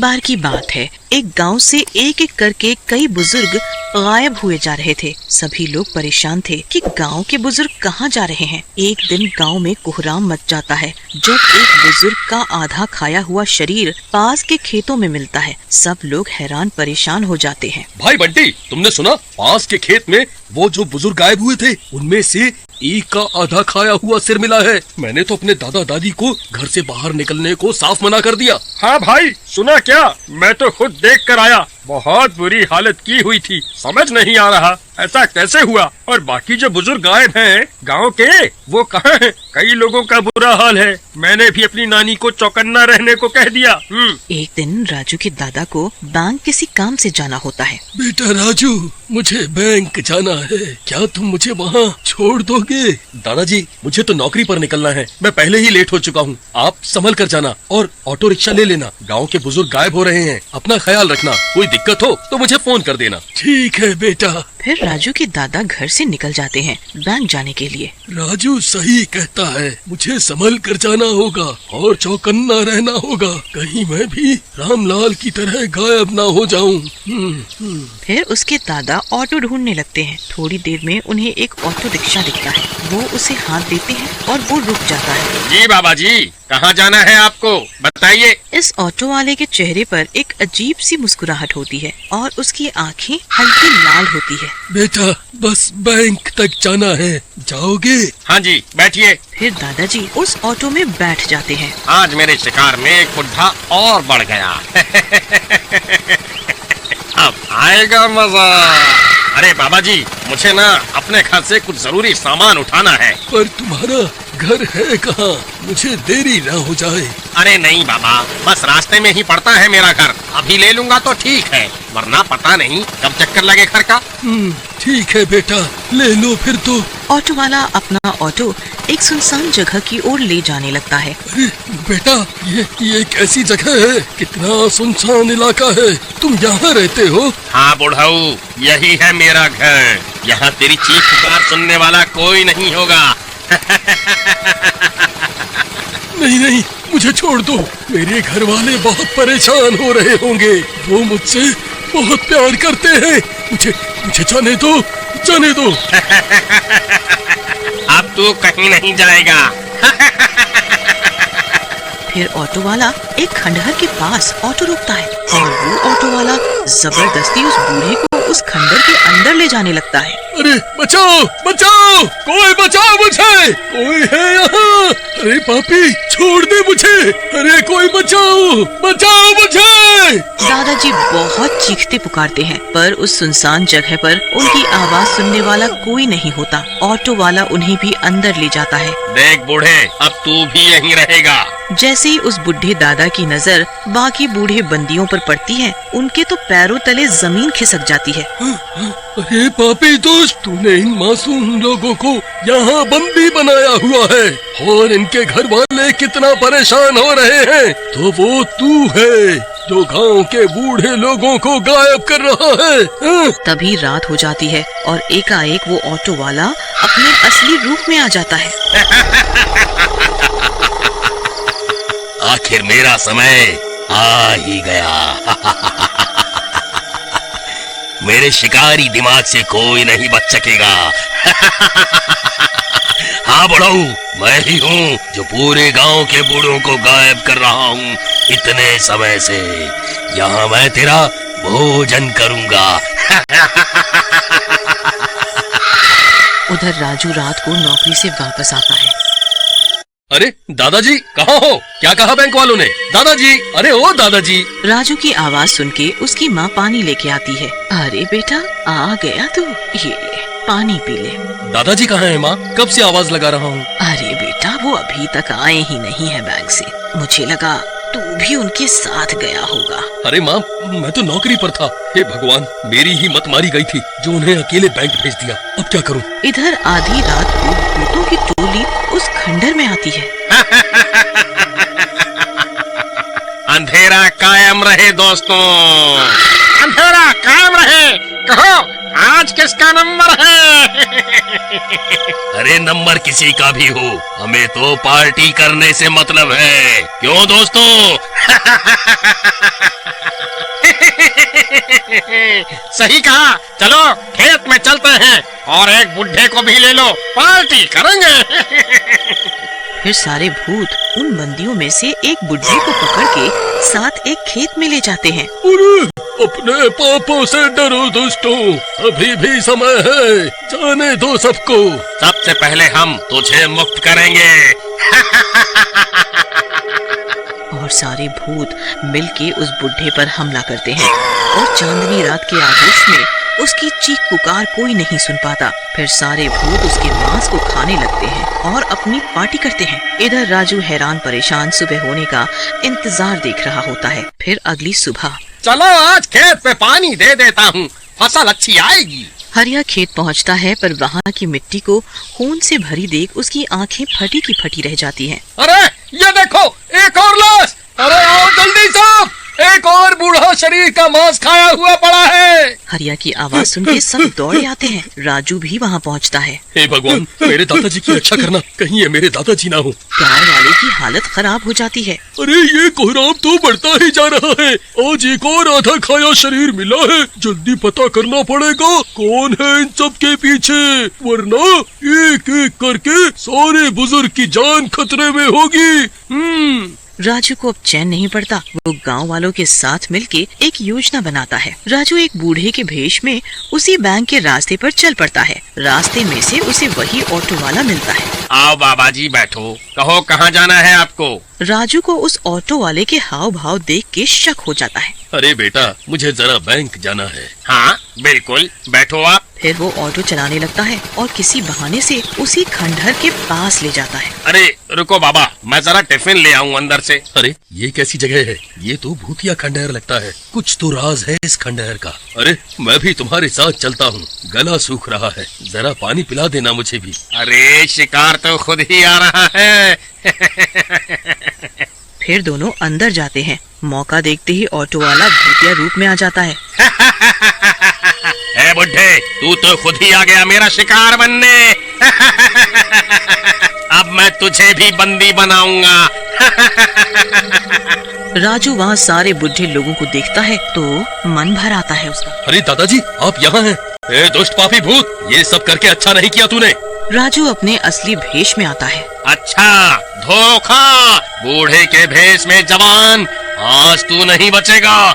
बार की बात है, एक गांव से एक एक करके कई बुजुर्ग गायब हुए जा रहे थे। सभी लोग परेशान थे कि गांव के बुजुर्ग कहाँ जा रहे हैं। एक दिन गांव में कोहराम मच जाता है जब एक बुजुर्ग का आधा खाया हुआ शरीर पास के खेतों में मिलता है। सब लोग हैरान परेशान हो जाते हैं। भाई बंटी, तुमने सुना? पास के खेत में वो जो बुजुर्ग गायब हुए थे, उनमें से एक का आधा खाया हुआ सिर मिला है। मैंने तो अपने दादा दादी को घर से बाहर निकलने को साफ मना कर दिया। हाँ भाई, सुना क्या? मैं तो खुद देख कर आया। बहुत बुरी हालत की हुई थी। समझ नहीं आ रहा ऐसा कैसे हुआ। और बाकी जो बुजुर्ग गायब हैं गांव के, वो कहाँ हैं? कई लोगों का बुरा हाल है। मैंने भी अपनी नानी को चौकन्ना रहने को कह दिया। एक दिन राजू के दादा को बैंक किसी काम से जाना होता है। बेटा राजू, मुझे बैंक जाना है, क्या तुम मुझे वहाँ छोड़ दोगे? दादाजी, मुझे तो नौकरी पर निकलना है। मैं पहले ही लेट हो चुका हूँ। आप संभल कर जाना और ऑटो रिक्शा ले लेना। गांव के बुजुर्ग गायब हो रहे हैं, अपना ख्याल रखना। कोई दिक्कत हो तो मुझे फोन कर देना। ठीक है बेटा। फिर राजू के दादा घर से निकल जाते हैं बैंक जाने के लिए। राजू सही कहता है, मुझे संभल कर जाना होगा और चौकन्ना रहना होगा, कहीं मैं भी रामलाल की तरह गायब ना हो जाऊं। फिर उसके दादा ऑटो ढूंढने लगते हैं। थोड़ी देर में उन्हें एक ऑटो रिक्शा दिखता है। वो उसे हाथ देते हैं और वो रुक जाता है। जी बाबा जी, कहाँ जाना है आपको, बताइए। इस ऑटो वाले के चेहरे पर एक अजीब सी मुस्कुराहट होती है और उसकी आँखें हल्की लाल होती है। बेटा, बस बैंक तक जाना है, जाओगे? हाँ जी, बैठिए। फिर दादाजी उस ऑटो में बैठ जाते हैं। आज मेरे शिकार में एक बुढ़ा और बढ़ गया। अब आएगा मजा। अरे बाबा जी, मुझे ना अपने घर से कुछ जरूरी सामान उठाना है। पर तुम्हारा घर है कहाँ? मुझे देरी ना हो जाए। अरे नहीं बाबा, बस रास्ते में ही पड़ता है मेरा घर। अभी ले लूंगा तो ठीक है, वरना पता नहीं कब चक्कर लगे घर का। ठीक है बेटा, ले लो फिर तो। ऑटो वाला अपना ऑटो एक सुनसान जगह की ओर ले जाने लगता है। अरे बेटा, ये कैसी जगह है? कितना सुनसान इलाका है। तुम यहाँ रहते हो? हाँ बुढ़ाऊ, यही है मेरा घर। यहाँ तेरी चीख पुकार सुनने वाला कोई नहीं होगा। नहीं नहीं, मुझे छोड़ दो। मेरे घर वाले बहुत परेशान हो रहे होंगे। वो मुझसे बहुत प्यार करते हैं। मुझे जाने दो, जाने दो। अब तू कहीं नहीं जाएगा। फिर ऑटो वाला एक खंडहर के पास ऑटो रोकता है और वो ऑटो वाला जबरदस्ती उस बूढ़े को उस खंडहर के अंदर ले जाने लगता है। अरे बचाओ, बचाओ, कोई बचाओ मुझे, कोई है यहाँ? अरे पापी, छोड़ दे मुझे। अरे कोई बचाओ, बचाओ मुझे। दादाजी बहुत चीखते पुकारते हैं, पर उस सुनसान जगह पर उनकी आवाज सुनने वाला कोई नहीं होता। ऑटो वाला उन्हें भी अंदर ले जाता है। देख बूढ़े, अब तू भी यहीं रहेगा। जैसे ही उस बुढ़े दादा की नजर बाकी बूढ़े बंदियों पर पड़ती है, उनके तो पैरों तले जमीन खिसक जाती है। अरे पापी दोस्त, तूने इन मासूम लोगों को यहाँ बंदी बनाया हुआ है और इनके घर वाले कितना परेशान हो रहे हैं। तो वो तू है जो गांव के बूढ़े लोगों को गायब कर रहा है। तभी रात हो जाती है और एकाएक वो ऑटो वाला अपने असली रूप में आ जाता है। आखिर मेरा समय आ ही गया। मेरे शिकारी दिमाग से कोई नहीं बच सकेगा। हाँ बुढ़ाऊ, मैं ही हूँ जो पूरे गांव के बूढ़ों को गायब कर रहा हूँ इतने समय से। यहाँ मैं तेरा भोजन करूँगा। उधर राजू रात को नौकरी से वापस आता है। अरे दादाजी, कहाँ हो? क्या कहा बैंक वालों ने? दादाजी, अरे ओ दादाजी। राजू की आवाज सुन के उसकी माँ पानी लेके आती है। अरे बेटा, आ गया तू, ये ले पानी पी ले। दादाजी कहाँ है माँ? कब से आवाज लगा रहा हूँ। अरे बेटा, वो अभी तक आए ही नहीं है बैंक से। मुझे लगा तू भी उनके साथ गया होगा। अरे माँ, मैं तो नौकरी पर था। हे भगवान, मेरी ही मत मारी गई थी जो उन्हें अकेले बैंक भेज दिया। अब क्या करूँ? इधर आधी रात को भूतों की टोली उस खंडर में आती है। अंधेरा कायम रहे दोस्तों, अंधेरा कायम रहे। कहो आज किसका नंबर है? अरे नंबर किसी का भी हो, हमें तो पार्टी करने से मतलब है। क्यों दोस्तों? सही कहा, चलो खेत में चलते हैं और एक बुढ़े को भी ले लो, पार्टी करेंगे। फिर सारे भूत उन बंदियों में से एक बुढ़े को पकड़ के साथ एक खेत में ले जाते हैं। अरे अपने पापों से डरो दुष्टों, अभी भी समय है, जाने दो सबको। सबसे पहले हम तुझे मुक्त करेंगे। और सारे भूत मिलके उस बुढ़े पर हमला करते हैं और चांदनी रात के आगोश में उसकी चीख पुकार कोई नहीं सुन पाता। फिर सारे भूत उसके मांस को खाने लगते हैं और अपनी पार्टी करते हैं। इधर राजू हैरान परेशान सुबह होने का इंतजार देख रहा होता है। फिर अगली सुबह चलो आज खेत में पानी दे देता हूँ, फसल अच्छी आएगी। हरिया खेत पहुंचता है, पर वहाँ की मिट्टी को खून से भरी देख उसकी आंखें फटी की फटी रह जाती हैं। अरे ये देखो, एक और लाश। अरे आओ जल्दी सब, एक और बूढ़ा शरीर का मांस खाया हुआ पड़ा है। हरिया की आवाज सुन के सब दौड़े आते हैं। राजू भी वहाँ पहुँचता है। हे भगवान, मेरे दादाजी की रक्षा करना, कहीं ये मेरे दादाजी ना हो। गाँव वाले की हालत खराब हो जाती है। अरे ये कोहराम तो बढ़ता ही जा रहा है, आज एक और आधा खाया शरीर मिला है। जल्दी पता करना पड़ेगा कौन है इन सब के पीछे, वरना एक एक करके सारे बुजुर्ग की जान खतरे में होगी। राजू को अब चैन नहीं पड़ता। वो गांव वालों के साथ मिलके एक योजना बनाता है। राजू एक बूढ़े के भेष में उसी बैंक के रास्ते पर चल पड़ता है। रास्ते में से उसे वही ऑटो वाला मिलता है। आओ बाबा जी बैठो, कहो कहाँ जाना है आपको। राजू को उस ऑटो वाले के हाव भाव देख के शक हो जाता है। अरे बेटा, मुझे जरा बैंक जाना है। हाँ बिल्कुल, बैठो आप। फिर वो ऑटो चलाने लगता है और किसी बहाने से उसी खंडहर के पास ले जाता है। अरे रुको बाबा, मैं जरा टिफिन ले आऊँ अंदर से। अरे ये कैसी जगह है, ये तो भूतिया खंडहर लगता है। कुछ तो राज है इस खंडहर का। अरे मैं भी तुम्हारे साथ चलता हूँ, गला सूख रहा है, जरा पानी पिला देना मुझे भी। अरे शिकार तो खुद ही आ रहा है। फिर दोनों अंदर जाते हैं। मौका देखते ही ऑटो वाला भूतिया रूप में आ जाता है। ए बुड्ढे, तू तो खुद ही आ गया मेरा शिकार बनने। अब मैं तुझे भी बंदी बनाऊंगा। राजू वहाँ सारे बुढ़े लोगों को देखता है तो मन भर आता है उसका। अरे दादाजी, आप यहाँ हैं। ए दुष्ट पापी भूत, ये सब करके अच्छा नहीं किया तूने। राजू अपने असली भेष में आता है। अच्छा, धोखा, बूढ़े के भेष में जवान, आज तू नहीं बचेगा।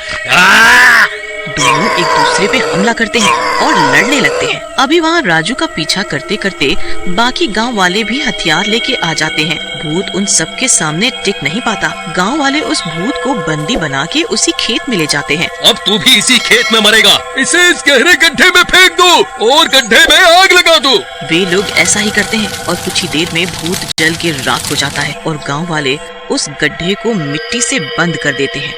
दोनों एक दूसरे पे हमला करते हैं और लड़ने लगते हैं। अभी वहाँ राजू का पीछा करते करते बाकी गांव वाले भी हथियार लेके आ जाते हैं। भूत उन सबके सामने टिक नहीं पाता। गांव वाले उस भूत को बंदी बना के उसी खेत में ले जाते हैं। अब तू भी इसी खेत में मरेगा, इसे इस गहरे गड्ढे में फेंक दो और गड्ढे में आग लगा दो। वे लोग ऐसा ही करते हैं और कुछ ही देर में भूत जल के राख हो जाता है और गाँव वाले उस गड्ढे को मिट्टी से बंद कर देते हैं।